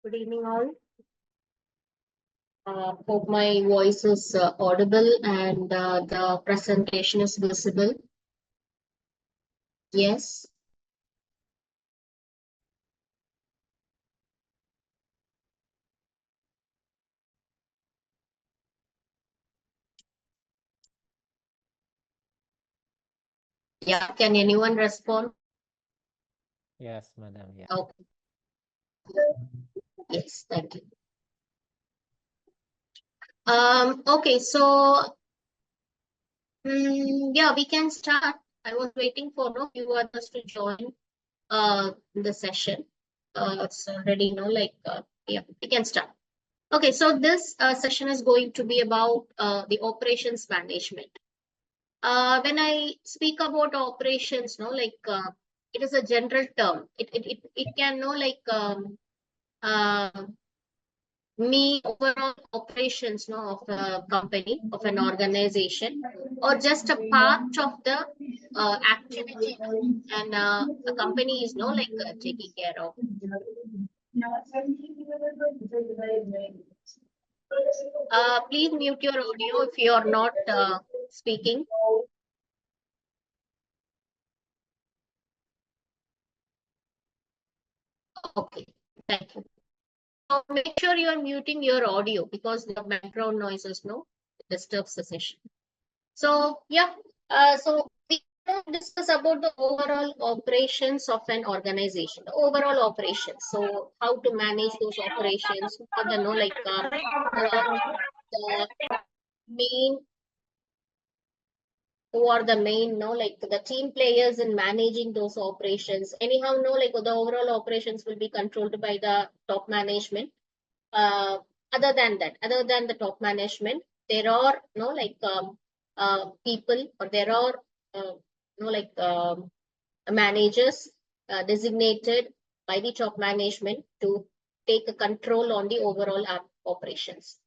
Good evening, all. Hope my voice is audible and the presentation is visible. Yes. Yeah. Can anyone respond? Yes, madam. Yeah. Okay. Yes. Thank you. Okay. So, yeah, we can start. I was waiting for no few others to join the session. It's already yeah, we can start. Okay. So this session is going to be about the operations management. When I speak about operations, it is a general term. It can uh, mean overall operations of a company, of an organization, or just a part of the activity and a company is taking care of. Please mute your audio if you are not speaking. Okay, thank you. So make sure you are muting your audio because the background noises disturbs the session. So yeah, so we can discuss about the overall operations of an organization, the overall operations. So how to manage those operations, what the the main who are the main the team players in managing those operations. Anyhow, the overall operations will be controlled by the top management. uh, other than the top management, there are people, or there are managers designated by the top management to take a control on the overall operations.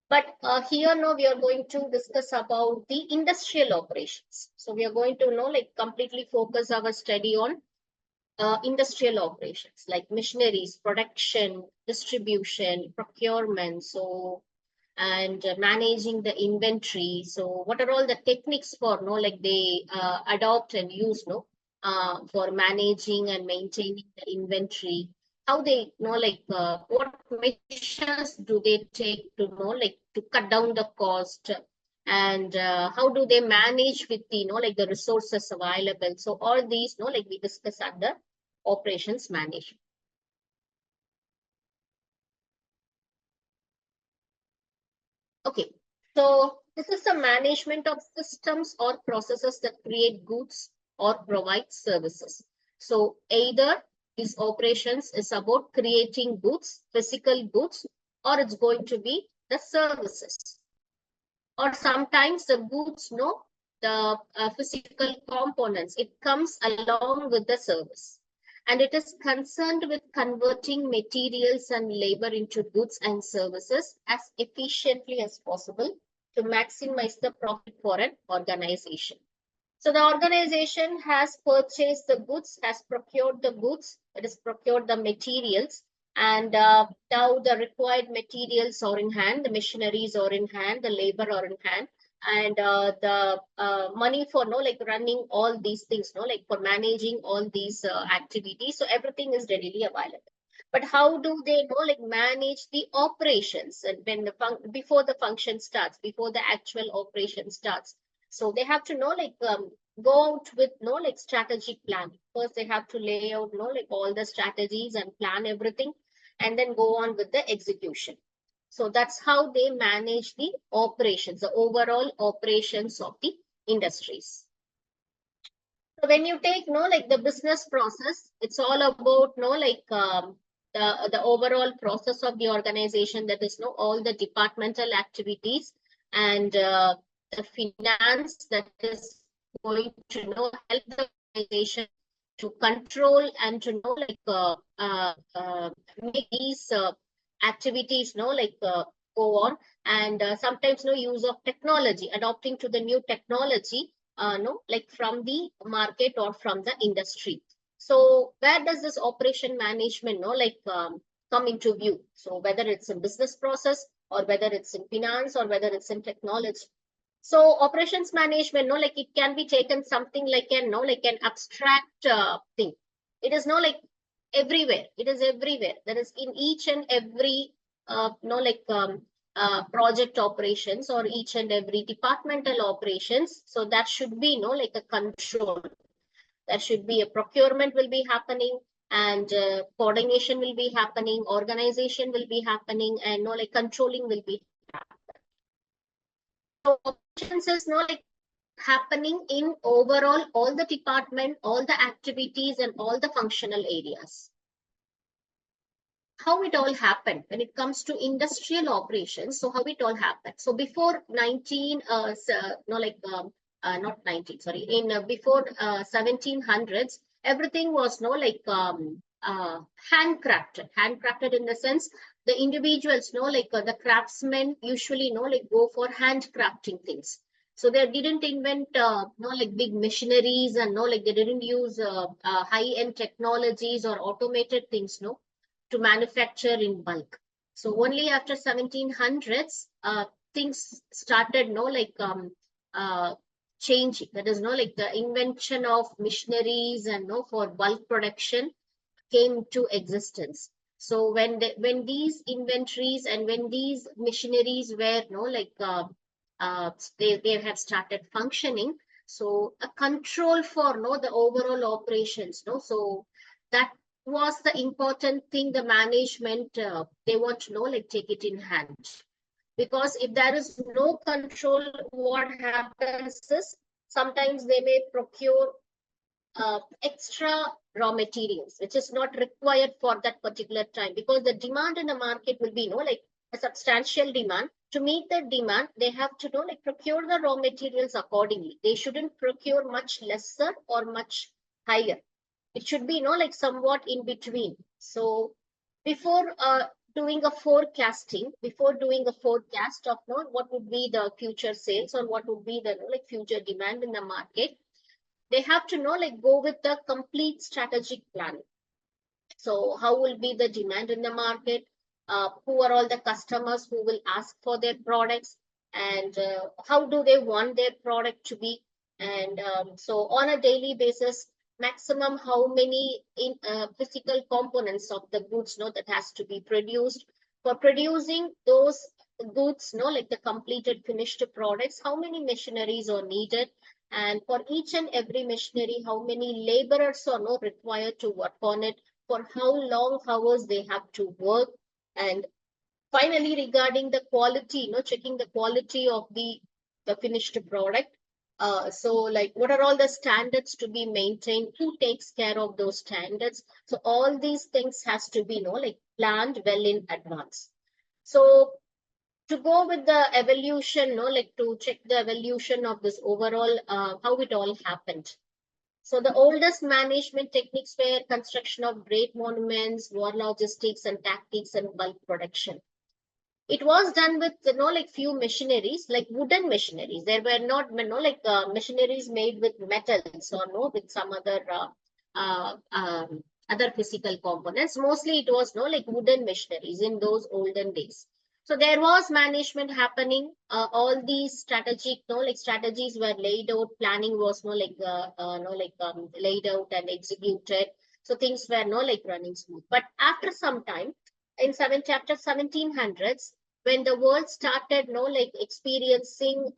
But here now we are going to discuss about the industrial operations. So we are going to completely focus our study on industrial operations like machineries, production, distribution, procurement, so and managing the inventory. So what are all the techniques for they adopt and use for managing and maintaining the inventory? How they what measures do they take to to cut down the cost, and how do they manage with the the resources available? So all these we discuss under operations management. Okay, so this is the management of systems or processes that create goods or provide services. So either these operations is about creating goods, physical goods, or it's going to be the services. Or sometimes the goods, the physical components, it comes along with the service. And it is concerned with converting materials and labor into goods and services as efficiently as possible to maximize the profit for an organization. So the organization has purchased the goods, has procured the goods, it has procured the materials, and now the required materials are in hand, the machineries are in hand, the labor are in hand, and the money for running all these things, for managing all these activities. So everything is readily available. But how do they manage the operations, and when the before the function starts, before the actual operation starts? So they have to go out with strategic plan. First, they have to lay out all the strategies and plan everything, and then go on with the execution. So that's how they manage the operations, the overall operations of the industries. So when you take the business process, it's all about the overall process of the organization, that is all the departmental activities, and the finance that is going to help the organization to control and to make these activities go on, and sometimes no use of technology, adopting to the new technology, from the market or from the industry. So where does this operation management come into view. So whether it's in business process or whether it's in finance or whether it's in technology. So operations management, no, like it can be taken something like an, no, like an abstract thing. It is no like everywhere. It is everywhere. That is in each and every, no, like project operations or each and every departmental operations. So that should be, no, like a control. There should be a procurement will be happening, and coordination will be happening, organization will be happening, and no like controlling will be. So operations is no like happening in overall all the department, all the activities, and all the functional areas. How it all happened when it comes to industrial operations. So how it all happened. So before 19, no, like not 19, sorry, in before 1700s, everything was no like handcrafted in the sense the individuals, no, like the craftsmen usually, no, like go for handcrafting things. So they didn't invent no like big machineries, and no like they didn't use high end technologies or automated things, no, to manufacture in bulk. So only after 1700s, things started, no, like changing. That is, no, like the invention of machineries and no for bulk production came to existence. So when these inventories and when these machineries were, no, like they have started functioning. So a control for, no, the overall operations, no. So that was the important thing. The management they want to know, like take it in hand, because if there is no control, what happens is sometimes they may procure extra raw materials which is not required for that particular time, because the demand in the market will be, like a substantial demand. To meet that demand, they have to know, like procure the raw materials accordingly. They shouldn't procure much lesser or much higher. It should be, like somewhat in between. So before doing a forecasting, before doing a forecast of, what would be the future sales or what would be the, like future demand in the market, they have to know, like go with the complete strategic plan. So how will be the demand in the market, who are all the customers who will ask for their products, and how do they want their product to be. And so on a daily basis, maximum how many physical components of the goods, that has to be produced. For producing those goods, like the completed finished products, how many machineries are needed, and for each and every machinery, how many laborers are not required to work on it, for how long hours they have to work. And finally, regarding the quality, checking the quality of the finished product. So like what are all the standards to be maintained, who takes care of those standards. So all these things has to be, like planned well in advance. So to go with the evolution, like to check the evolution of this overall, how it all happened. So the oldest management techniques were construction of great monuments, war logistics and tactics, and bulk production. It was done with, like few machineries, like wooden machineries. There were not, like machineries made with metals or no with some other physical components. Mostly it was, like wooden machineries in those olden days. So there was management happening. All these strategic, like strategies were laid out. Planning was laid out and executed. So things were like running smooth. But after some time, in chapter 1700s, when the world started, like experiencing,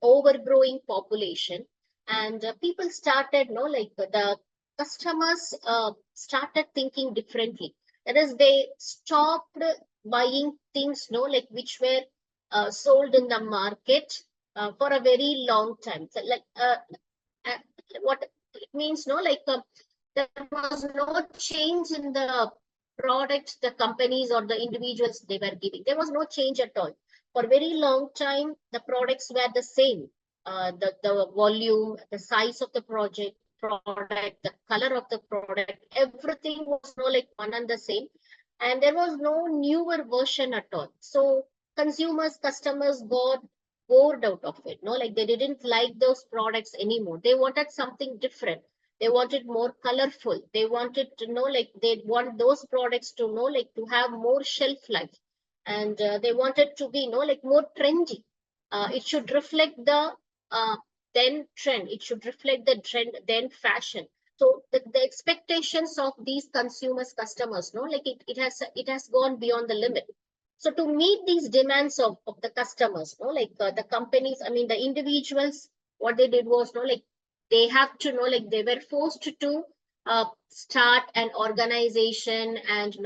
overgrowing population, and people started, like the customers started thinking differently. That is, they stopped buying things, like which were sold in the market for a very long time. So, like uh, what it means, there was no change in the product the companies or the individuals they were giving. There was no change at all. For a very long time, the products were the same. The volume, the size of the product, the color of the product, everything was like one and the same. And there was no newer version at all. So customers got bored out of it. Like they didn't like those products anymore. They wanted something different. They want it more colorful. They wanted to know, like, they want those products to know, like, to have more shelf life. And they wanted to be, like, more trendy. It should reflect the uh, then trend. It should reflect the trend, then fashion. So the expectations of these consumers, customers, no, like it has gone beyond the limit. So to meet these demands of the customers, no, like the companies, I mean the individuals, what they did was, no, like they have to know, like they were forced to start an organization and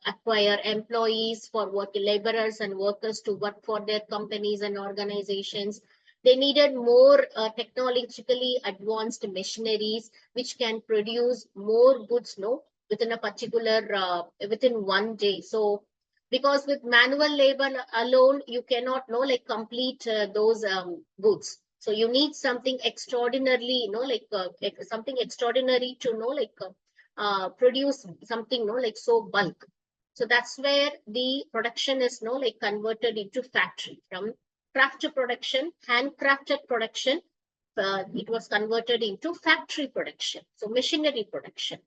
acquire employees for work, laborers and workers to work for their companies and organizations. They needed more technologically advanced machineries which can produce more goods, no, within a particular within one day. So because with manual labor alone you cannot know, like complete those goods. So you need something extraordinarily, something extraordinary to know, produce something, like so bulk. So that's where the production is, like converted into factory. From craft to production, handcrafted production, it was converted into factory production, so machinery production.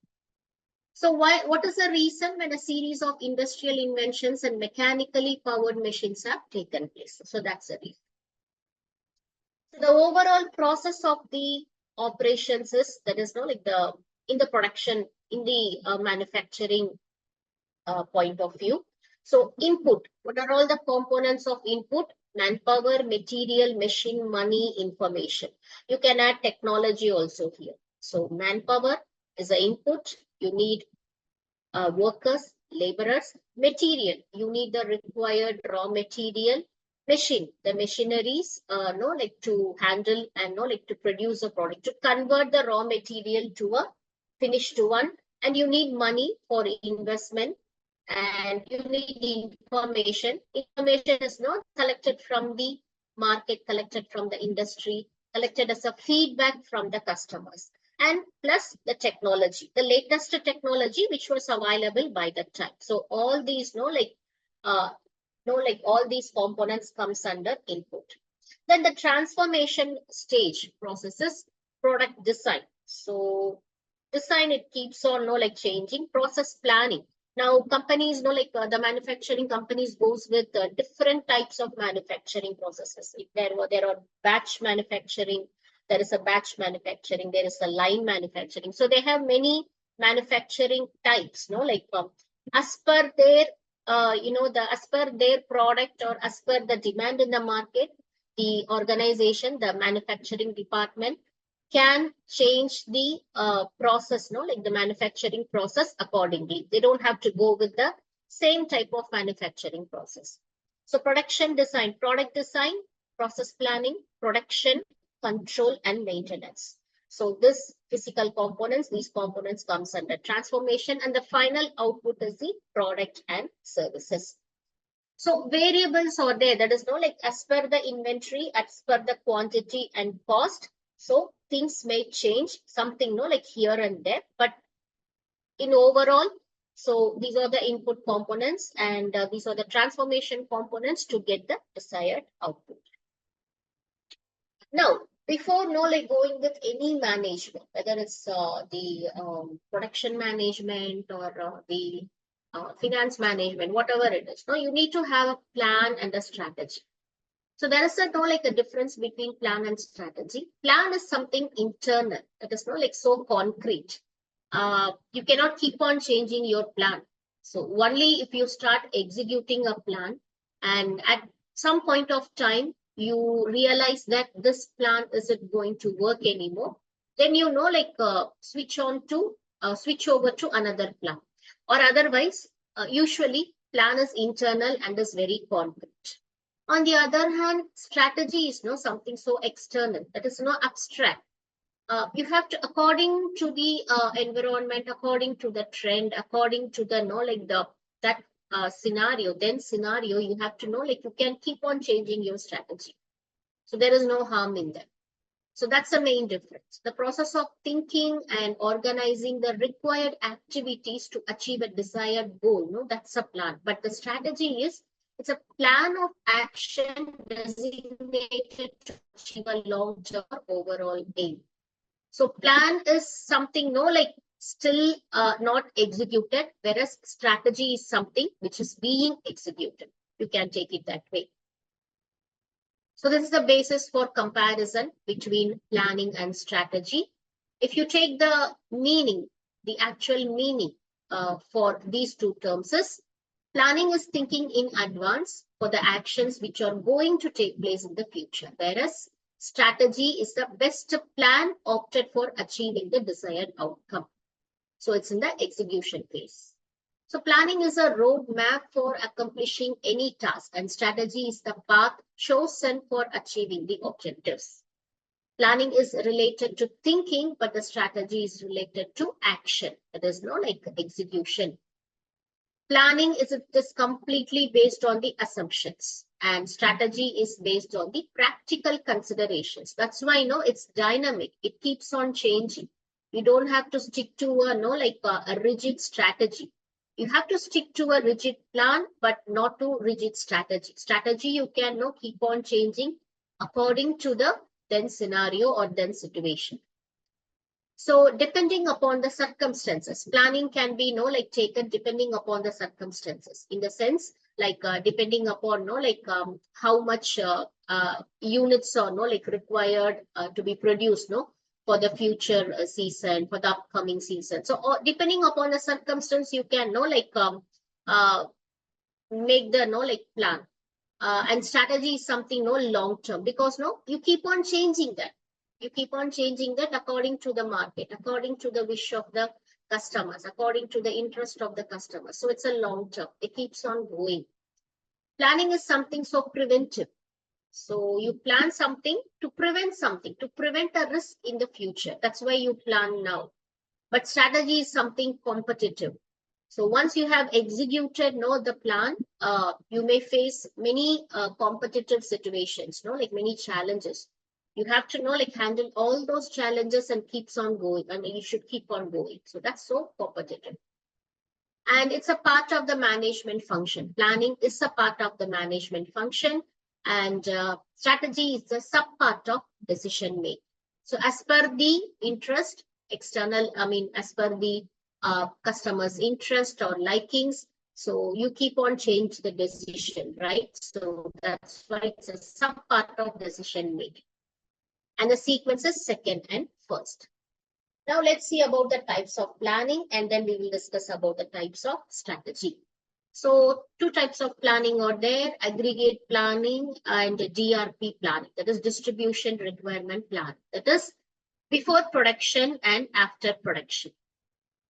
So what is the reason when a series of industrial inventions and mechanically powered machines have taken place? So that's the reason. So the overall process of the operations is, that is, no, like the in the production, in the manufacturing point of view. So input, what are all the components of input? Manpower, material, machine, money, information. You can add technology also here. So manpower is the input. You need workers, laborers, material. You need the required raw material, machine, the machineries, no, like to handle and no, like to produce a product, to convert the raw material to a finished one. And you need money for investment, and you need information. Information is not collected from the market, collected from the industry, collected as a feedback from the customers, and plus the technology, the latest technology which was available by that time. So all these, all these components comes under input. Then the transformation stage processes product design. So design, it keeps on, changing. Process planning. Now companies, the manufacturing companies goes with different types of manufacturing processes. If there are batch manufacturing, there is a batch manufacturing, there is a line manufacturing. So they have many manufacturing types, as per their as per their product, or as per the demand in the market, the organization, the manufacturing department can change the process, like the manufacturing process accordingly. They don't have to go with the same type of manufacturing process. So production design, product design, process planning, production, control, and maintenance. So this physical components, these components comes under transformation, and the final output is the product and services. So variables are there, that is as per the inventory, as per the quantity and cost. So things may change something, here and there, but in overall, so these are the input components, and these are the transformation components to get the desired output. Now, before going with any management, whether it's the production management or the finance management, whatever it is, you need to have a plan and a strategy. So there is a difference between plan and strategy. Plan is something internal. It is so concrete. You cannot keep on changing your plan. So only if you start executing a plan, and at some point of time you realize that this plan isn't going to work anymore, then switch over to another plan. Or otherwise, usually plan is internal and is very concrete. On the other hand, strategy is something so external, that is abstract. You have to, according to the environment, according to the trend, according to the that scenario, you have to you can keep on changing your strategy. So there is no harm in that. So that's the main difference. The process of thinking and organizing the required activities to achieve a desired goal, that's a plan. But the strategy is, it's a plan of action designated to achieve a long-term overall aim. So plan is something, no, like still not executed, whereas strategy is something which is being executed. You can take it that way. So this is the basis for comparison between planning and strategy. If you take the meaning, the actual meaning for these two terms is, planning is thinking in advance for the actions which are going to take place in the future, whereas strategy is the best plan opted for achieving the desired outcome. So it's in the execution phase. So planning is a roadmap for accomplishing any task, and strategy is the path chosen for achieving the objectives. Planning is related to thinking, but the strategy is related to action. It is no like execution. Planning is completely based on the assumptions, and strategy is based on the practical considerations. That's why it's dynamic. It keeps on changing. You don't have to stick to a rigid strategy. You have to stick to a rigid plan, but not to rigid strategy. Strategy you can keep on changing according to the then scenario or then situation. So depending upon the circumstances, planning can be taken depending upon the circumstances, in the sense depending upon how much units are required to be produced for the future season, for the upcoming season. So depending upon the circumstance, you can uh, make the plan. And strategy is something long term, because you keep on changing that. You keep on changing that according to the market, according to the wish of the customers, according to the interest of the customers. So it's a long term. It keeps on going. Planning is something so preventive. So you plan something to prevent a risk in the future. That's why you plan now. But strategy is something competitive. So once you have executed the plan, you may face many competitive situations, like many challenges. You have to handle all those challenges and keeps on going. I mean, you should keep on going. So that's so competitive. And it's a part of the management function. Planning is a part of the management function, and strategy is a sub part of decision making. So as per the interest, as per the customer's interest or likings, so you keep on change the decision, right? So that's why it's a sub part of decision making. And the sequence is second and first. Now let's see about the types of planning, and then we will discuss about the types of strategy. So two types of planning are there: aggregate planning and DRP planning, that is distribution requirement plan. That is before production and after production.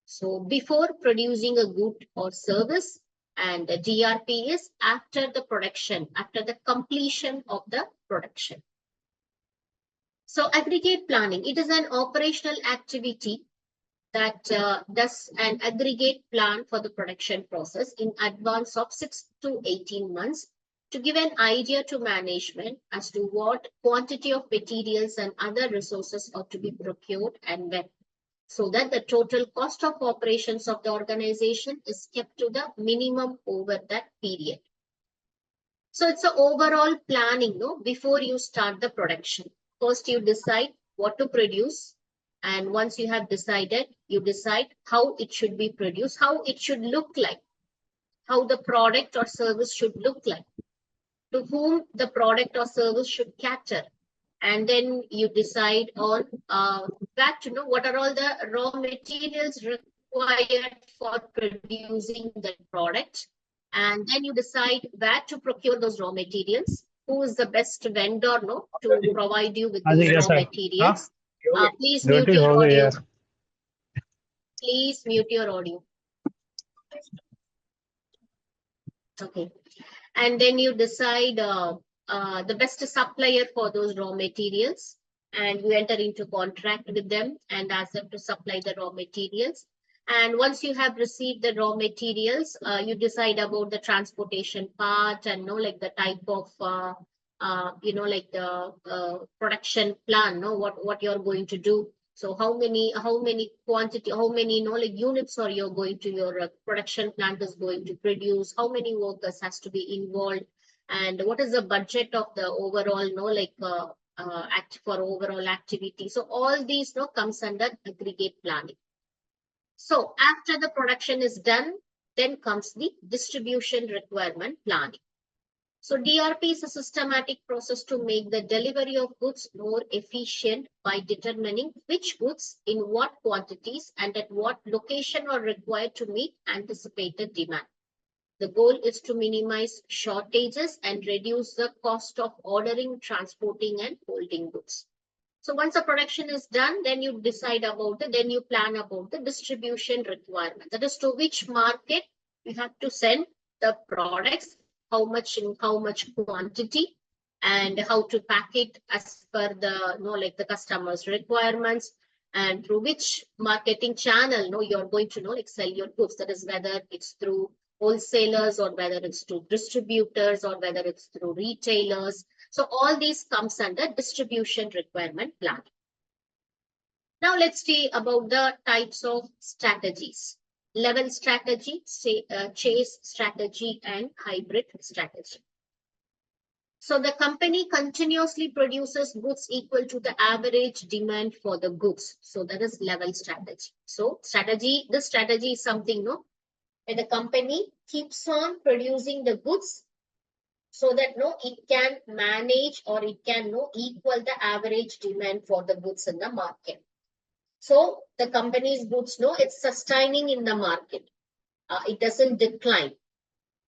So before producing a good or service, and the DRP is after the production, after the completion of the production. So aggregate planning, it is an operational activity that does an aggregate plan for the production process in advance of 6 to 18 months to give an idea to management as to what quantity of materials and other resources are to be procured and when, so that the total cost of operations of the organization is kept to the minimum over that period. So it's an overall planning, before you start the production. First, you decide what to produce. And once you have decided, you decide how it should be produced, how it should look like, how the product or service should look like, to whom the product or service should cater. And then you decide on that, what are all the raw materials required for producing the product. And then you decide where to procure those raw materials, who is the best vendor to provide you with those raw materials. Please mute your audio. Please mute your audio. Okay. And then you decide the best supplier for those raw materials, and you enter into contract with them and ask them to supply the raw materials. And once you have received the raw materials, you decide about the transportation part and the type of the production plan, what you're going to do. So how many quantity, how many units are you going to, your production plant is going to produce, how many workers has to be involved, and what is the budget of the overall for overall activity. So all these comes under aggregate planning. So after the production is done, then comes the distribution requirement planning. So DRP is a systematic process to make the delivery of goods more efficient by determining which goods in what quantities and at what location are required to meet anticipated demand. The goal is to minimize shortages and reduce the cost of ordering, transporting, and holding goods. So once the production is done, then you decide about it, then you plan about the distribution requirement. That is to which market you have to send the products, how much in how much quantity, and how to pack it as per the like the customer's requirements, and through which marketing channel you're going to like sell your goods. That is whether it's through wholesalers or whether it's through distributors or whether it's through retailers. So all these comes under distribution requirement plan. Now let's see about the types of strategies. Level strategy, chase strategy, and hybrid strategy. So the company continuously produces goods equal to the average demand for the goods. So that is level strategy. So this strategy is something where the company keeps on producing the goods so that it can manage or it can equal the average demand for the goods in the market. So the company's goods it's sustaining in the market. It doesn't decline.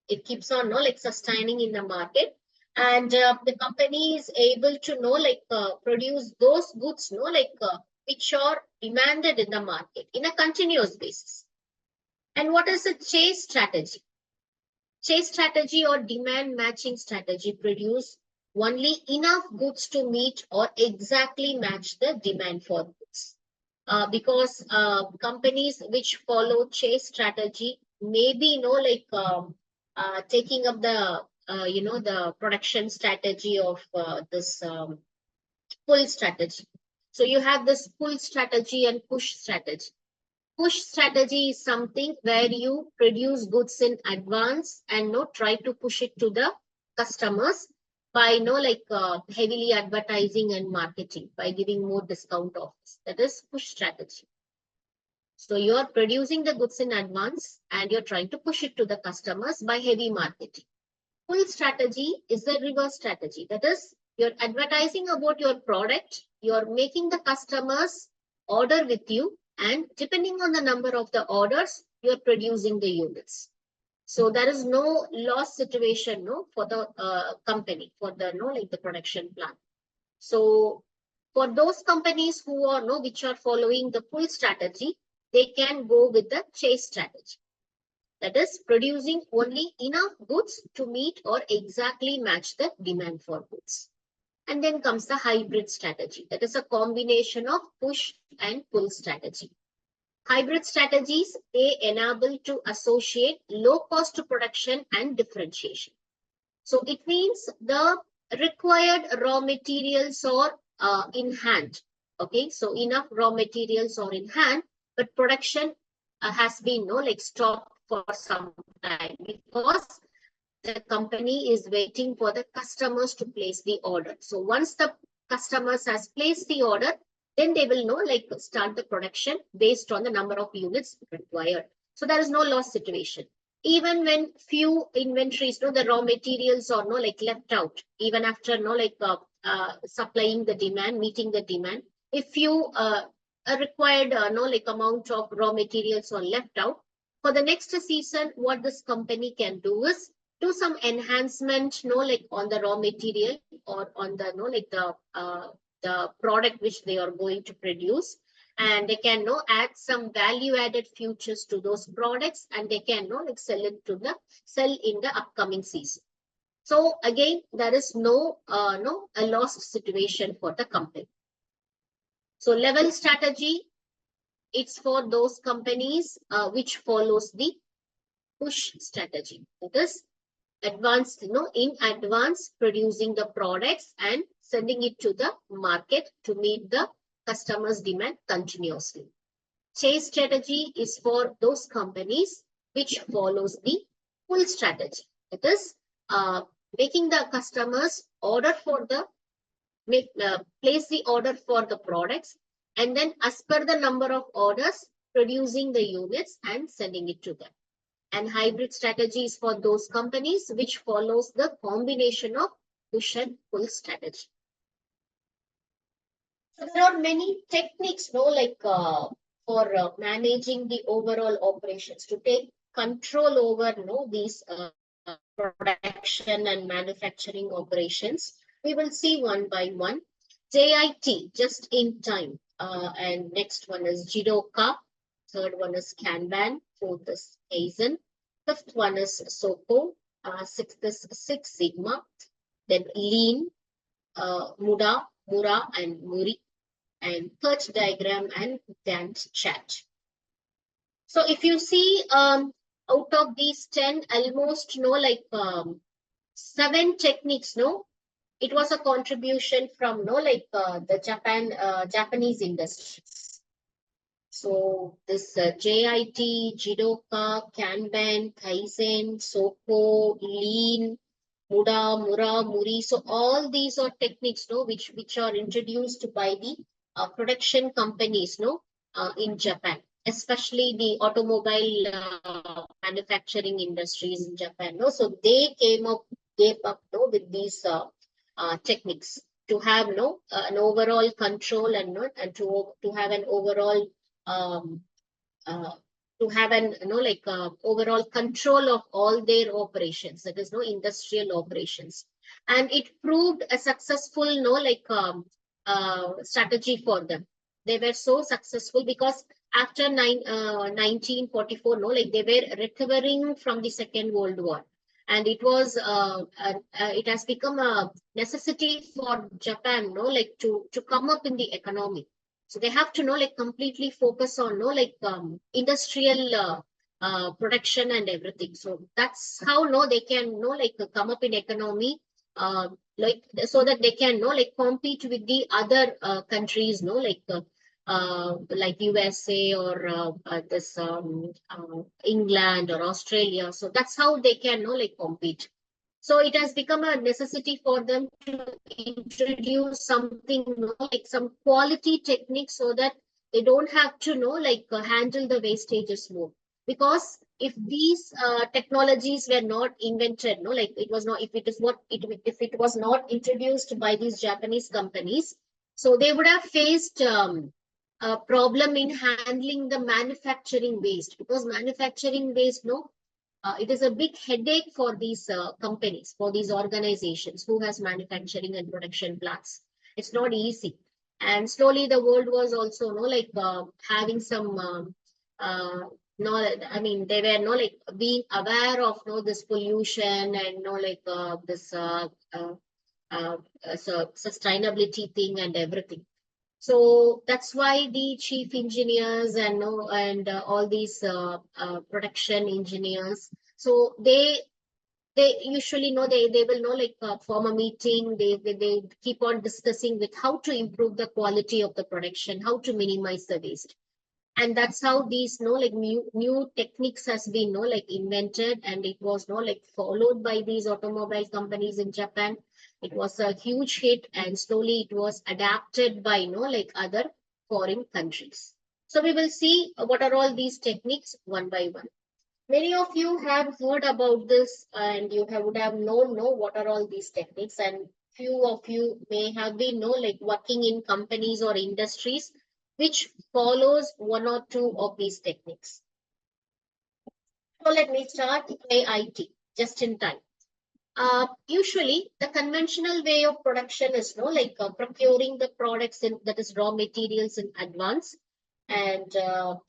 It keeps on like sustaining in the market, and the company is able to produce those goods which are demanded in the market in a continuous basis. And what is a chase strategy? Chase strategy or demand matching strategy produce only enough goods to meet or exactly match the demand for goods. Because companies which follow chase strategy may be taking up the the production strategy of this pull strategy. So you have this pull strategy and push strategy. Push strategy is something where you produce goods in advance and try to push it to the customers by heavily advertising and marketing, by giving more discount offers. That is push strategy. So you are producing the goods in advance and you're trying to push it to the customers by heavy marketing. Pull strategy is the reverse strategy. That is, you're advertising about your product, you're making the customers order with you, and depending on the number of the orders, you're producing the units. So there is no loss situation for the company, for the like the production plan. So for those companies who are which are following the pull strategy, they can go with the chase strategy. That is producing only enough goods to meet or exactly match the demand for goods. And then comes the hybrid strategy. That is a combination of push and pull strategy. Hybrid strategies, they enable to associate low cost production and differentiation. So it means the required raw materials are in hand. Okay, so enough raw materials are in hand, but production has been stopped for some time because the company is waiting for the customers to place the order. So once the customers has placed the order, then they will start the production based on the number of units required. So there is no loss situation. Even when few inventories, the raw materials are left out, even after supplying the demand, meeting the demand, if you a required amount of raw materials are left out, for the next season, what this company can do is do some enhancement, on the raw material or on the the product which they are going to produce, and they can add some value added features to those products, and they can sell in the upcoming season. So again, there is no a loss situation for the company. So level strategy, it's for those companies which follows the push strategy. That is advanced, in advance producing the products and sending it to the market to meet the customers' demand continuously. Chase strategy is for those companies which follows the pull strategy. That is making the customers order for the place the order for the products, and then as per the number of orders, producing the units and sending it to them. And hybrid strategies for those companies which follows the combination of push and pull strategy. So there are many techniques, no, like for managing the overall operations to take control over, no, these production and manufacturing operations. We will see one by one. JIT, just in time, and next one is Jidoka. Third one is Kanban. Fourth is Kaizen. Fifth one is Soko. Sixth is Six Sigma. Then Lean, Muda, Mura, and Muri, and Perch diagram and Gantt chart. So if you see, out of these 10, almost no, like 7 techniques, no, it was a contribution from no, like the Japanese industries. So this JIT, Jidoka, Kanban, Kaizen, Soko, Lean, Muda, Mura, Muri. So all these are techniques, no, which are introduced by the production companies, no, in Japan, especially the automobile manufacturing industries in Japan. No, so they gave up, no, with these techniques to have no an overall control and not and to have an overall um, uh, to have an like overall control of all their operations, that is no industrial operations. And it proved a successful strategy for them. They were so successful because after 1944, no, like they were recovering from the Second World War, and it has become a necessity for Japan, no, like to come up in the economy. So they have to know like completely focus on no like industrial production and everything. So that's how no they can no like come up in economy, like so that they can no like compete with the other countries, no like USA or this England or Australia. So that's how they can no like compete. So it has become a necessity for them to introduce something, like some quality techniques, so that they don't have to know like handle the wastages more. Because if these technologies were not invented, no, like it was not, if it was not introduced by these Japanese companies, so they would have faced a problem in handling the manufacturing waste, because manufacturing waste, no, it is a big headache for these companies, for these organizations who has manufacturing and production plants. It's not easy. And slowly the world was also no like having some no, I mean they were no like being aware of no this pollution and no like this uh, so sustainability thing and everything. So that's why the chief engineers and no and all these production engineers, so they usually know they will know like form a meeting. They keep on discussing with how to improve the quality of the production, how to minimize the waste. And that's how these no like new techniques has been no like invented, and it was no like followed by these automobile companies in Japan. It was a huge hit, and slowly it was adapted by no like other foreign countries. So we will see what are all these techniques one by one. Many of you have heard about this, and would have known know what are all these techniques, and few of you may have been know like working in companies or industries which follows one or two of these techniques. So let me start AIT, just in time. Usually, the conventional way of production is no like procuring the products in, that is raw materials in advance, and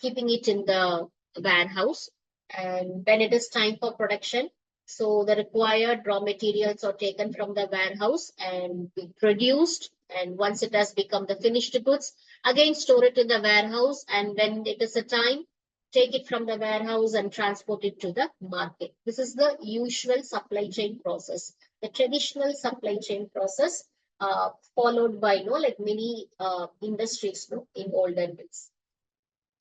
keeping it in the warehouse. And when it is time for production, so the required raw materials are taken from the warehouse and be produced. And once it has become the finished goods, again store it in the warehouse. And when it is a time, take it from the warehouse and transport it to the market. This is the usual supply chain process, the traditional supply chain process followed by no like many industries no, in olden days.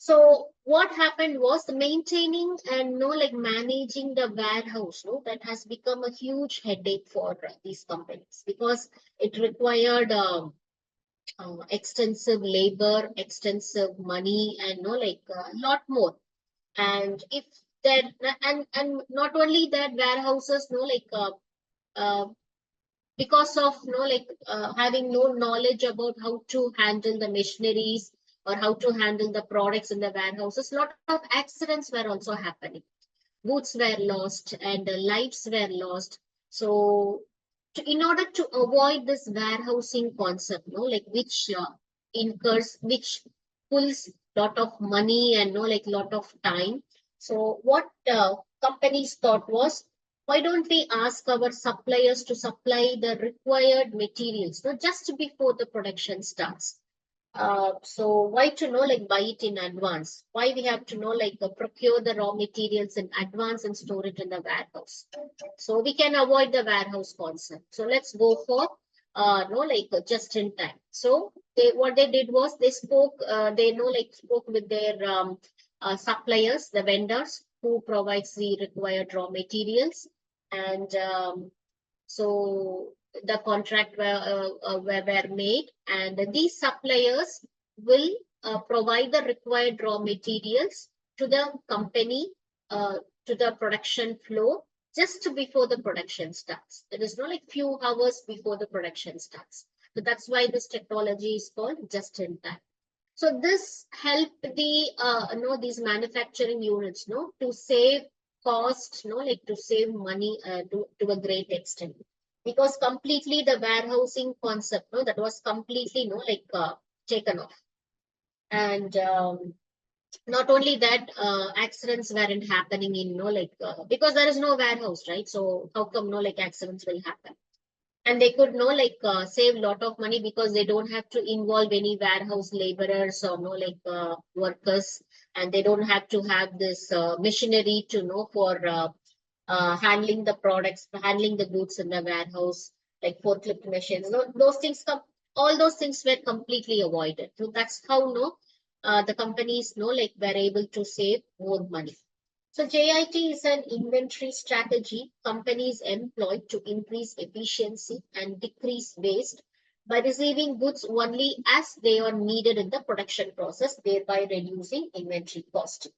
So what happened was the maintaining and like managing the warehouse, that has become a huge headache for these companies, because it required extensive labor, extensive money, and like a lot more. And if that, and not only that, warehouses, like uh, because of like having no knowledge about how to handle the machineries or how to handle the products in the warehouses, a lot of accidents were also happening. Goods were lost and lives were lost. So in order to avoid this warehousing concept, like which incurs, which pulls lot of money and like lot of time. So what companies thought was, why don't we ask our suppliers to supply the required materials, just before the production starts. So why to know like buy it in advance? Why we have to know like procure the raw materials in advance and store it in the warehouse? So we can avoid the warehouse concept. So let's go for no like just in time. So they, what they did was, they spoke, they know like spoke with their suppliers, the vendors who provides the required raw materials, and so the contract were made, and these suppliers will provide the required raw materials to the company, uh, to the production floor, just before the production starts. There is no like few hours before the production starts. So that's why this technology is called just in time. So this helped the these manufacturing units to save cost, like to save money to a great extent, because completely the warehousing concept that was completely like taken off. And not only that, accidents weren't happening in like because there is no warehouse, right? So how come no like accidents will happen? And they could like save a lot of money, because they don't have to involve any warehouse laborers or like workers, and they don't have to have this machinery to know for handling the products, handling the goods in the warehouse, like forklift machines. No, those things come, all those things were completely avoided. So that's how the companies like were able to save more money. So JIT is an inventory strategy companies employ to increase efficiency and decrease waste by receiving goods only as they are needed in the production process, thereby reducing inventory cost.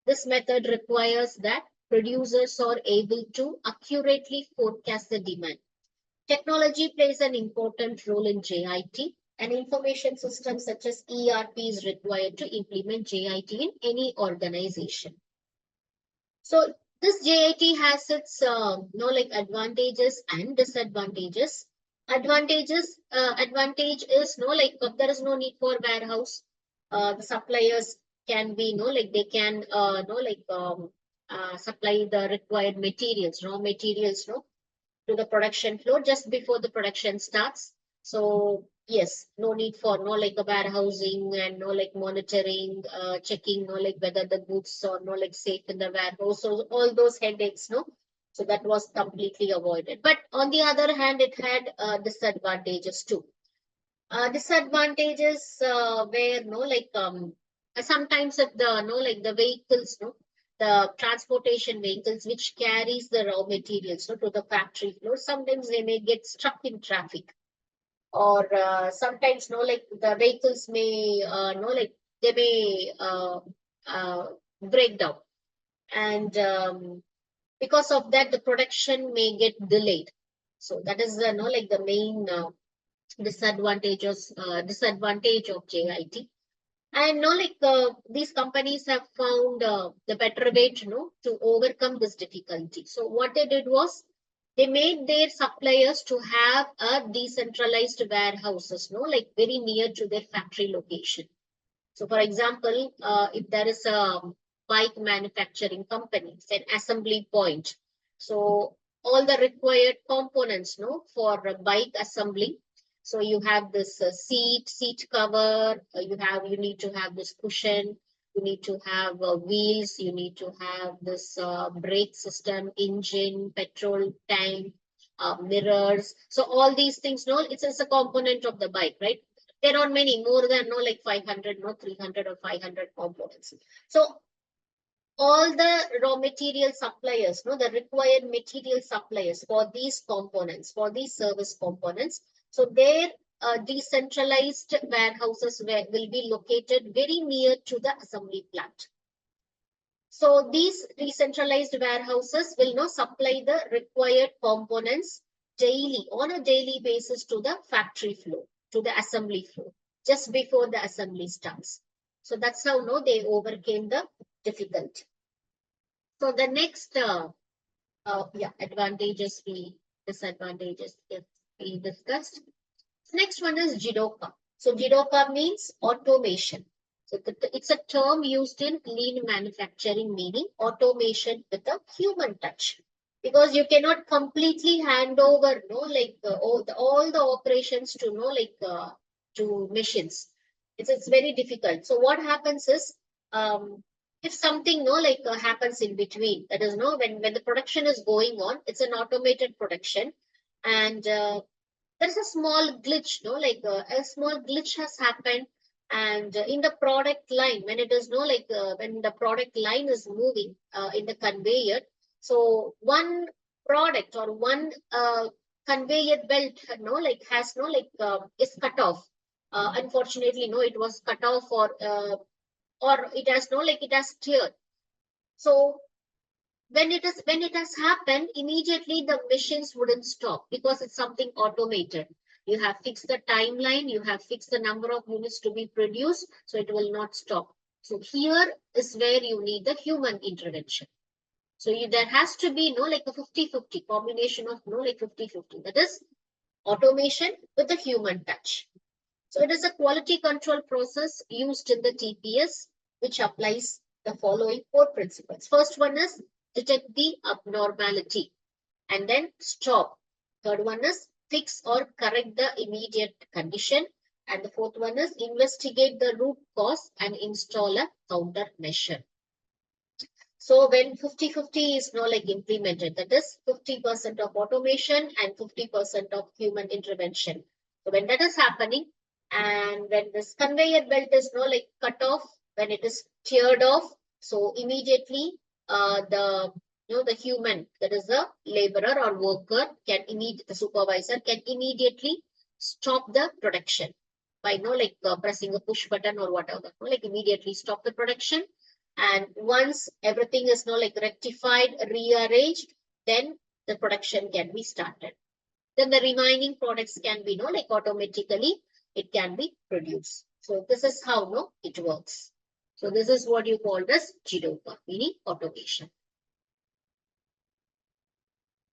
This method requires that producers are able to accurately forecast the demand. Technology plays an important role in JIT. An information system such as ERP is required to implement JIT in any organization. So this JIT has its like advantages and disadvantages. Advantage is like there is no need for warehouse. The suppliers can be like they can like supply the required materials, raw materials, to the production floor just before the production starts. So yes, no need for like a warehousing and like monitoring, checking like whether the goods are like safe in the warehouse. So all those headaches, So that was completely avoided. But on the other hand, it had disadvantages too. Disadvantages where like sometimes if the like the vehicles, the transportation vehicles which carries the raw materials to the factory floor, sometimes they may get stuck in traffic, or sometimes like the vehicles may like they may uh, break down, and because of that the production may get delayed. So that is like the main disadvantage of JIT. And like these companies have found the better way to to overcome this difficulty. So what they did was, they made their suppliers to have a decentralized warehouses, like very near to their factory location. So for example, if there is a bike manufacturing company, it's an assembly point. So all the required components, for a bike assembly. So you have this seat cover, you need to have this cushion, you need to have wheels, you need to have this brake system, engine, petrol tank, mirrors. So all these things, it's a component of the bike, right? There are many more than like 500, 300 or 500 components. So all the raw material suppliers, the required material suppliers for these components, for these service components. So their decentralized warehouses will be located very near to the assembly plant. So these decentralized warehouses will now supply the required components daily, on a daily basis, to the factory floor, to the assembly floor, just before the assembly starts. So that's how they overcame the difficulty. So the next advantages disadvantages if we discussed. Next one is Jidoka. So Jidoka means automation. So it's a term used in lean manufacturing, meaning automation with a human touch. Because you cannot completely hand over, all the operations to, to machines. It's very difficult. So what happens is, if something, happens in between, that is, when the production is going on, it's an automated production, and there's a small glitch, a small glitch has happened, and in the product line, when it is when the product line is moving in the conveyor, so one product or one conveyor belt, has is cut off. Unfortunately, it was cut off, or it has it has teared. So when it has happened, immediately the machines wouldn't stop, because it's something automated. You have fixed the timeline, you have fixed the number of units to be produced, so it will not stop. So here is where you need the human intervention. So there has to be a 50-50 combination of 50-50, that is automation with the human touch. So it is a quality control process used in the TPS, which applies the following 4 principles. First one is detect the abnormality and then stop. Third one is fix or correct the immediate condition. And the fourth one is investigate the root cause and install a countermeasure. So when 50-50 is implemented, that is 50% of automation and 50% of human intervention. So when that is happening, and when this conveyor belt is cut off, when it is teared off, so immediately the human, that is the laborer or worker, the supervisor can immediately stop the production by pressing a push button or whatever, immediately stop the production. And once everything is rectified, rearranged, then the production can be started. Then the remaining products can be automatically it can be produced. So this is how it works. So this is what you call as Jidoka, meaning automation.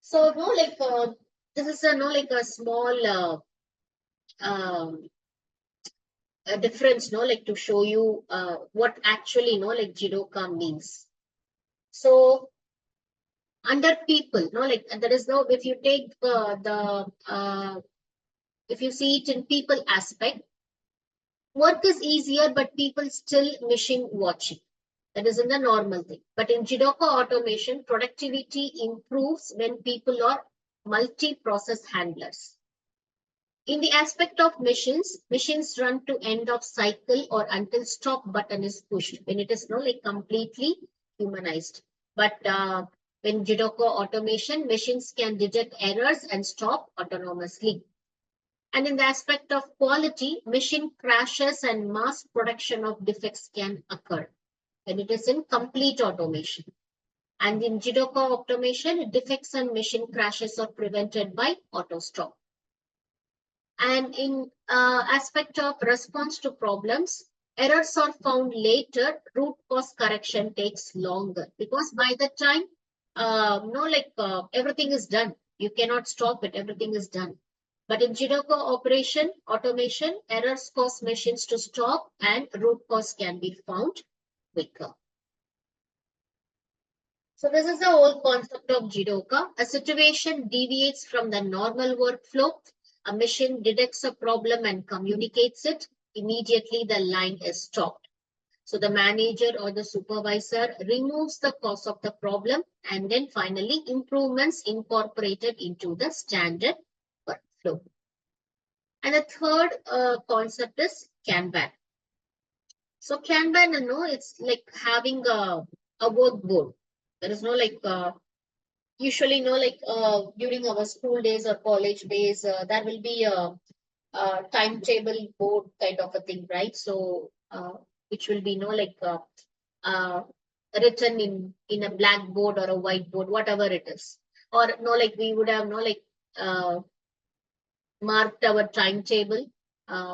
So this is a small a difference, to show you what actually Jidoka means. So under people, there is if you take if you see it in people aspect, work is easier, but people still machine watching. That is in the normal thing. But in Jidoka automation, productivity improves when people are multi-process handlers. In the aspect of machines, machines run to end of cycle or until stop button is pushed, when it is completely humanized. But in Jidoka automation, machines can detect errors and stop autonomously. And in the aspect of quality, machine crashes and mass production of defects can occur when it is in complete automation. And in Jidoka automation, defects and machine crashes are prevented by auto stop. And in aspect of response to problems, errors are found later, root cause correction takes longer, because by the time everything is done, you cannot stop it, everything is done. But in Jidoka automation, errors cause machines to stop and root cause can be found quicker. So this is the whole concept of Jidoka. A situation deviates from the normal workflow. A machine detects a problem and communicates it. Immediately the line is stopped. So the manager or the supervisor removes the cause of the problem, and then finally improvements incorporated into the standard workflow. And the third concept is Kanban. So Kanban, it's like having a workboard. There is no like usually like during our school days or college days, there will be a timetable board kind of a thing, right? So which will be like uh, written in a blackboard or a whiteboard, whatever it is. Or like we would have like uh, marked our timetable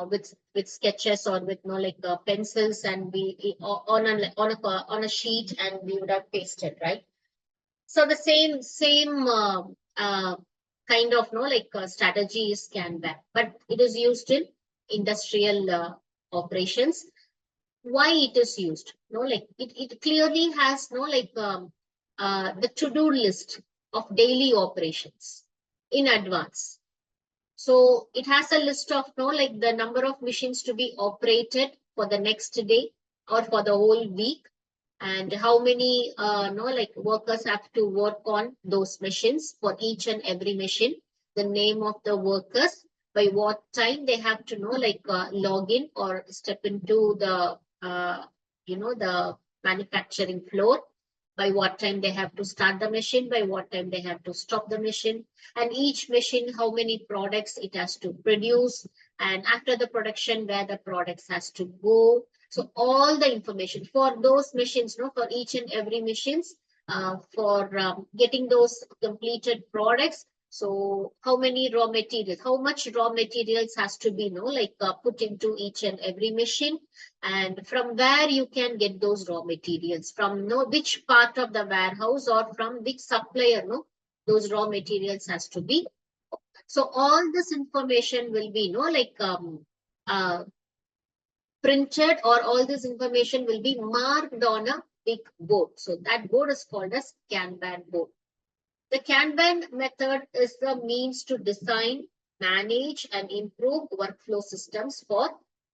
with sketches or with like pencils, and we on a sheet, and we would have pasted, right? So the same kind of like strategy is Kanban, but it is used in industrial operations. Why it is used? Like it clearly has like the to-do list of daily operations in advance. So it has a list of like the number of machines to be operated for the next day or for the whole week, and how many like workers have to work on those machines for each and every machine, the name of the workers, by what time they have to like log in or step into the the manufacturing floor, by what time they have to start the machine, by what time they have to stop the machine, and each machine how many products it has to produce, and after the production where the products has to go. So all the information for those machines, for each and every machines, for getting those completed products. So how many raw materials, how much raw materials has to be, like put into each and every machine, and from where you can get those raw materials, from which part of the warehouse or from which supplier, those raw materials has to be. So all this information will be, like uh, printed, or all this information will be marked on a big board. So that board is called as Kanban board. The Kanban method is the means to design, manage, and improve workflow systems for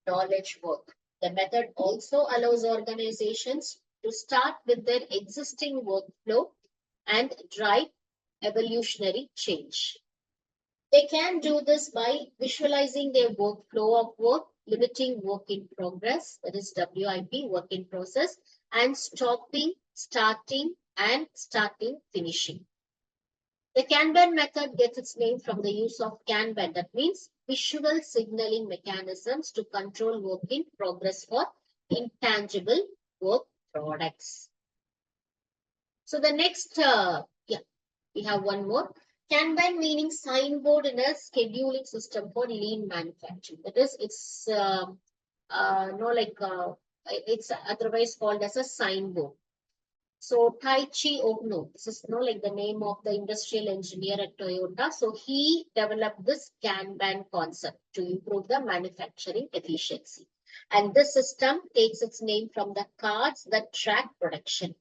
knowledge work. The method also allows organizations to start with their existing workflow and drive evolutionary change. They can do this by visualizing their workflow of work, limiting work in progress, that is WIP, work in process, and stopping, starting, finishing. The Kanban method gets its name from the use of Kanban, that means visual signaling mechanisms to control work in progress for intangible work products. So the next, we have one more. Kanban meaning signboard in a scheduling system for lean manufacturing. That is, it's no like it's otherwise called as a signboard. So Taichi Ohno, this is like the name of the industrial engineer at Toyota. So he developed this Kanban concept to improve the manufacturing efficiency. And this system takes its name from the cards that track production.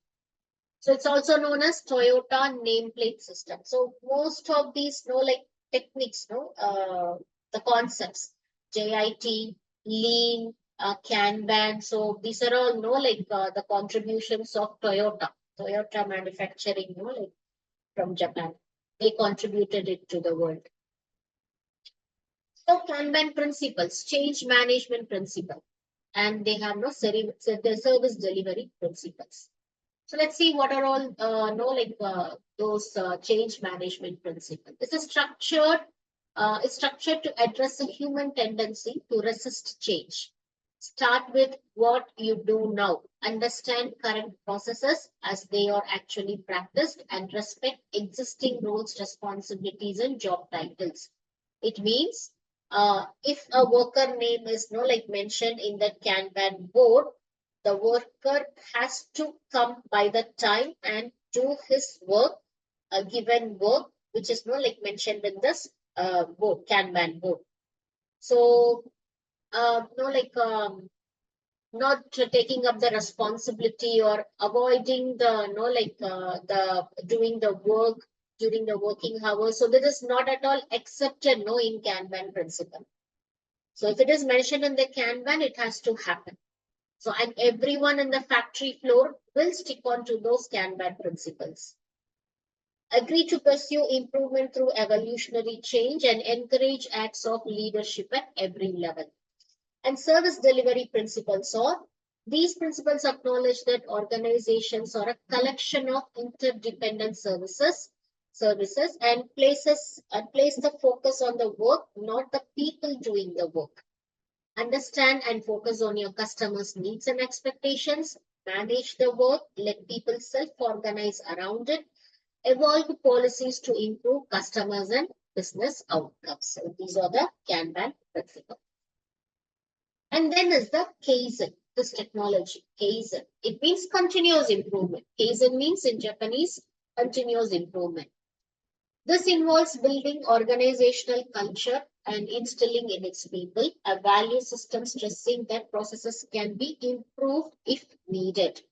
So it's also known as Toyota nameplate system. So most of these, like techniques, the concepts, JIT, Lean, Kanban. So these are all, like the contributions of Toyota manufacturing, like from Japan. They contributed it to the world. So Kanban principles, change management principle, and they have the service delivery principles. So let's see what are all like those change management principles. This is structured. It's structured to address a human tendency to resist change. Start with what you do now. Understand current processes as they are actually practiced, and respect existing roles, responsibilities, and job titles. It means if a worker name is like mentioned in that Kanban board, the worker has to come by the time and do his work, a given work, which is like mentioned in this board, Kanban board. So, like not taking up the responsibility or avoiding the, like the doing the work during the working hours. So that is not at all accepted, in Kanban principle. So if it is mentioned in the Kanban, it has to happen. So, and everyone in the factory floor will stick on to those Kanban principles. agree to pursue improvement through evolutionary change, and encourage acts of leadership at every level. And service delivery principles are, these principles acknowledge that organizations are a collection of interdependent services and place the focus on the work, not the people doing the work. Understand and focus on your customers' needs and expectations. Manage the work, let people self-organize around it. Evolve policies to improve customers and business outcomes. So these are the Kanban principles. And then is the Kaizen, this technology, Kaizen. It means continuous improvement. Kaizen means in Japanese, continuous improvement. This involves building organizational culture and instilling in its people a value system stressing that processes can be improved if needed.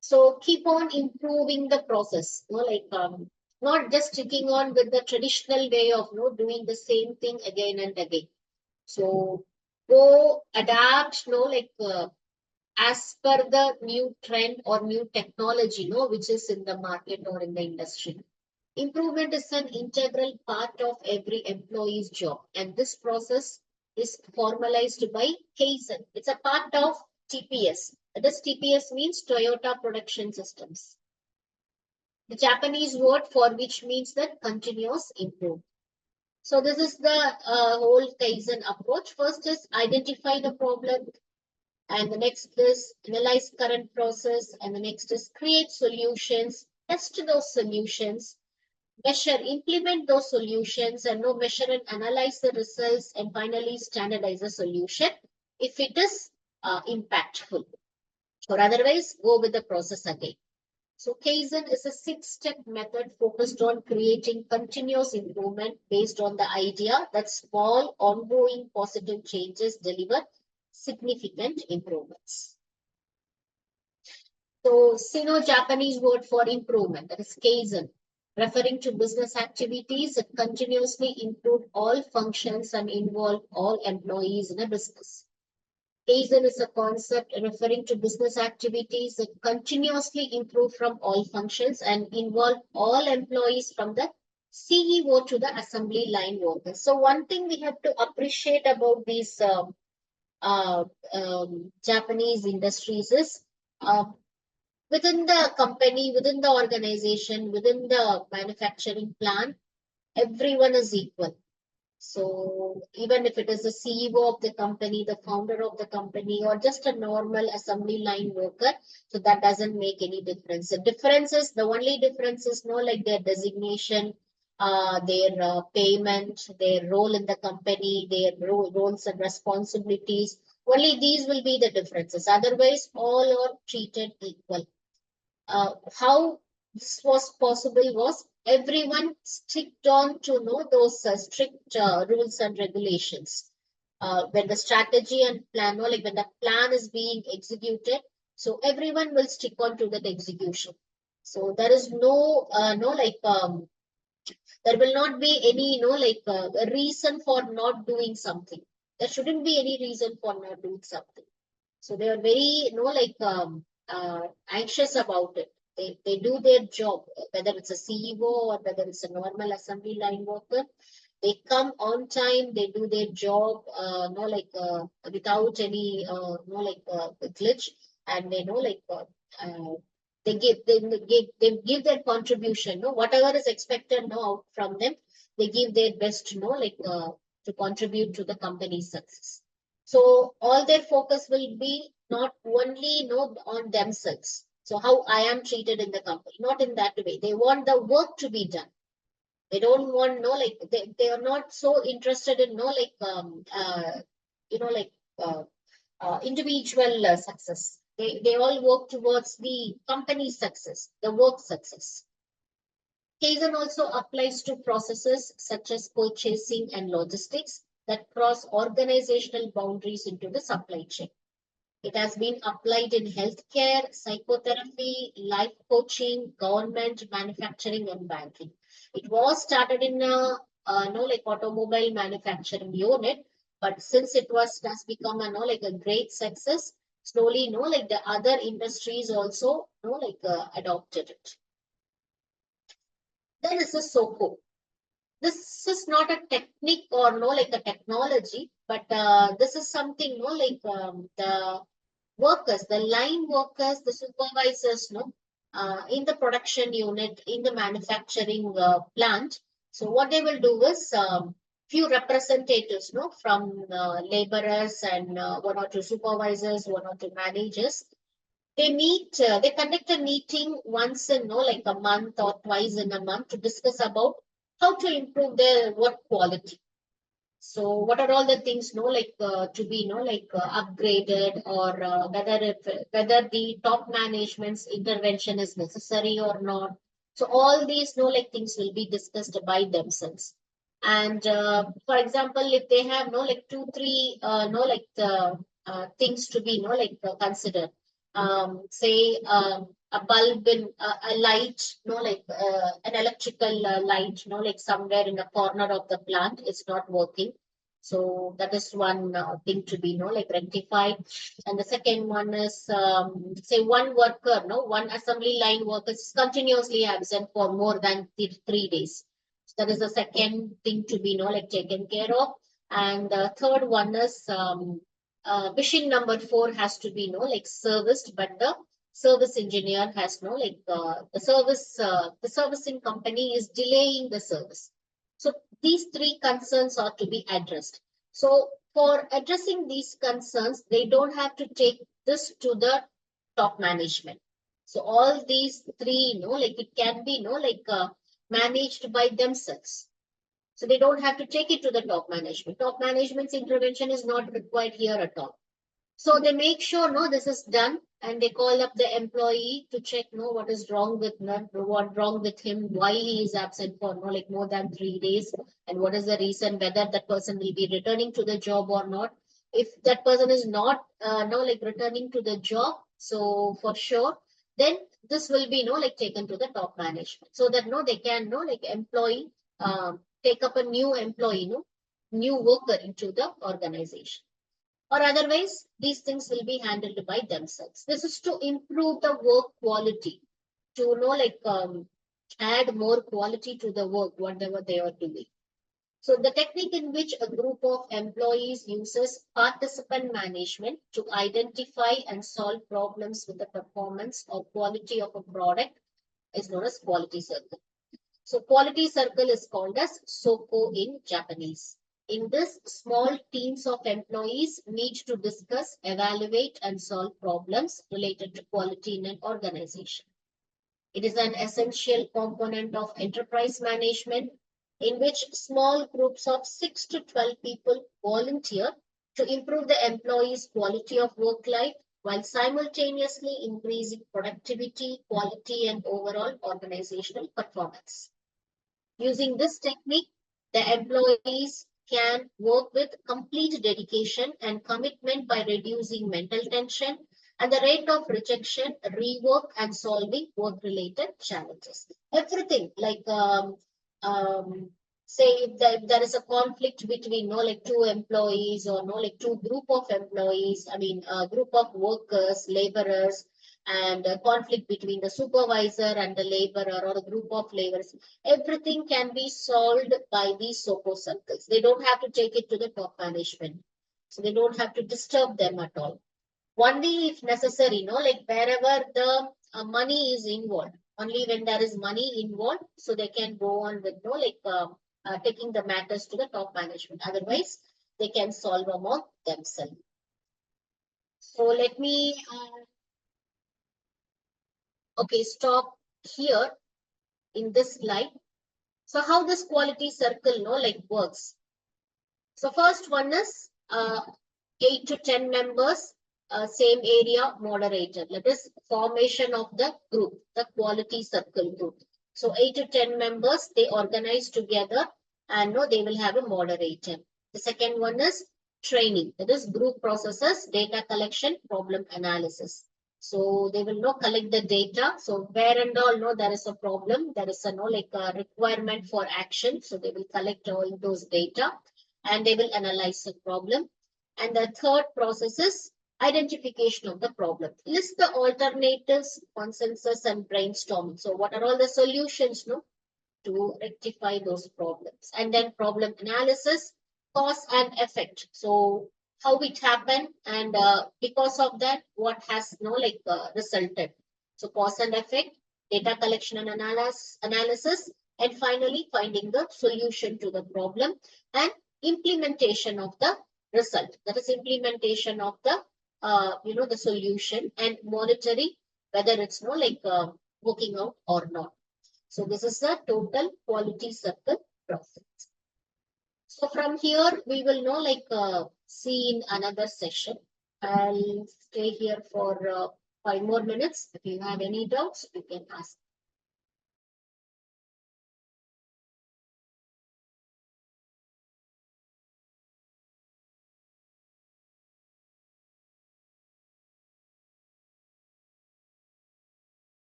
So keep on improving the process, not just sticking on with the traditional way of doing the same thing again and again. So go adapt, as per the new trend or new technology, which is in the market or in the industry. Improvement is an integral part of every employee's job, and this process is formalized by Kaizen. It's a part of TPS. This TPS means Toyota Production Systems. The Japanese word for which means that continuous improvement. So this is the whole Kaizen approach. First is identify the problem, and the next is analyze current process, and the next is create solutions, test those solutions, measure, implement those solutions, and measure and analyze the results, and finally standardize the solution if it is impactful, or otherwise go with the process again. So Kaizen is a 6-step method focused on creating continuous improvement based on the idea that small ongoing positive changes deliver significant improvements. So Sino-Japanese word for improvement, that is Kaizen, referring to business activities that continuously improve all functions and involve all employees in a business. Kaizen is a concept referring to business activities that continuously improve from all functions and involve all employees from the CEO to the assembly line workers. So one thing we have to appreciate about these Japanese industries is within the company, within the organization, within the manufacturing plant, everyone is equal. So even if it is the CEO of the company, the founder of the company, or just a normal assembly line worker, so that doesn't make any difference. The only difference is like their designation, their payment, their role in the company, their roles and responsibilities. Only these will be the differences. Otherwise, all are treated equal. How this was possible was everyone sticked on to know those strict rules and regulations. When the strategy and plan, like when the plan is being executed, so everyone will stick on to that execution. So there is there will not be any, a reason for not doing something. There shouldn't be any reason for not doing something. So they are very, anxious about it. They do their job, whether it's a CEO or whether it's a normal assembly line worker. They come on time, they do their job, without any, glitch, and they give their contribution. Whatever is expected out from them, they give their best. To contribute to the company's success. So all their focus will be not only on themselves. So how I am treated in the company, not in that way. They want the work to be done. They don't want they are not so interested in uh, individual success. They all work towards the company success, the work success. Kaizen also applies to processes such as purchasing and logistics that cross organizational boundaries into the supply chain. It has been applied in healthcare, psychotherapy, life coaching, government, manufacturing, and banking. It was started in a automobile manufacturing unit, but since has become a great success, slowly the other industries also adopted it. Then this is SOCO. This is not a technique or no like a technology, but this is something no like the workers, the line workers, the supervisors, no, in the production unit, in the manufacturing plant. So what they will do is few representatives, no, from laborers and one or two supervisors, one or two managers. They meet, they conduct a meeting once in, no, like a month or twice in a month to discuss about how to improve their work quality. So what are all the things, no, like to be, no, like upgraded, or whether the top management's intervention is necessary or not. So all these, no, like things will be discussed by themselves. And for example, if they have, no, like two, three, no, like things to be, no, like considered. Say a bulb in a light, no, like an electrical light, no, like somewhere in a corner of the plant is not working. So that is one thing to be, no, like rectified. And the second one is, say one worker, no, one assembly line worker is continuously absent for more than 3 days. So that is the second thing to be, no, like taken care of. And the third one is, machine number 4 has to be, no, like serviced, but the service engineer has, no, like the servicing company is delaying the service. So these three concerns are to be addressed. So for addressing these concerns, they don't have to take this to the top management. So all these three, like it can be, like managed by themselves. So they don't have to take it to the top management. Top management's intervention is not required here at all. So they make sure, no, this is done, and they call up the employee to check, no, what is wrong with what wrong with him, why he is absent for, no, like more than 3 days, and what is the reason, whether that person will be returning to the job or not. If that person is not, no, like returning to the job, so for sure, then this will be, no, like taken to the top management, so that, no, they can, no, like employee, take up a new employee, no, new worker into the organization, or otherwise these things will be handled by themselves. This is to improve the work quality, to like add more quality to the work whatever they are doing. So the technique in which a group of employees uses participant management to identify and solve problems with the performance or quality of a product is known as quality circle. So quality circle is called as SOCO in Japanese. In this, small teams of employees meet to discuss, evaluate, and solve problems related to quality in an organization. It is an essential component of enterprise management in which small groups of 6 to 12 people volunteer to improve the employees' quality of work life while simultaneously increasing productivity, quality, and overall organizational performance. Using this technique, the employees can work with complete dedication and commitment by reducing mental tension and the rate of rejection, rework, and solving work-related challenges. Everything like um, say if there is a conflict between no like two employees or no like two group of employees, I mean a group of workers, laborers, and a conflict between the supervisor and the laborer or a group of laborers, everything can be solved by these SOCO circles. They don't have to take it to the top management. So they don't have to disturb them at all. Only if necessary, like wherever the money is involved, only when there is money involved, so they can go on with taking the matters to the top management. Otherwise, they can solve among themselves. So let me, okay, stop here in this slide. So how this quality circle, like works. So first one is 8 to 10 members, same area, moderator. That is formation of the group, the quality circle group. So 8 to 10 members, they organize together and no, they will have a moderator. The second one is training. That is group processes, data collection, problem analysis. So they will collect the data. So where and all there is a problem, there is a like a requirement for action. So they will collect all those data and they will analyze the problem. And the third process is identification of the problem. List the alternatives, consensus, and brainstorming. So what are all the solutions to to rectify those problems. And then problem analysis, cause and effect. So how it happened, and because of that, what has resulted. So cause and effect, data collection and analysis, and finally finding the solution to the problem and implementation of the result. That is implementation of the the solution and monitoring whether it's working out or not. So this is the total quality circle process. So from here we will see in another session. I'll stay here for 5 more minutes. If you have any doubts, you can ask.